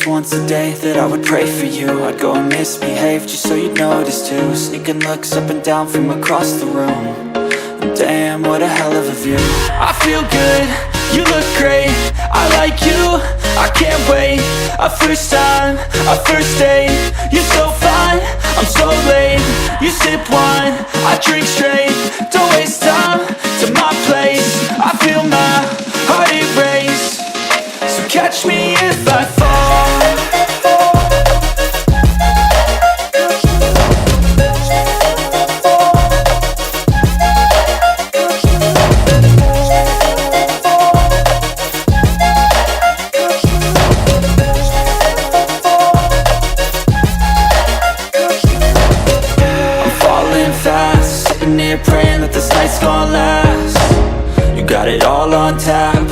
just once a day that I would pray for you. I'd go and misbehave just so you'd notice too. Sneaking looks up and down from across the room. Damn, what a hell of a view. I feel good, you look great, I like you, I can't wait. A first time, a first date, you're so fine, I'm so late. You sip wine, I drink straight, don't waste time to my place. I feel my heart erase, so catch me if I fall. Praying that this night's gonna last. You got it all on tap,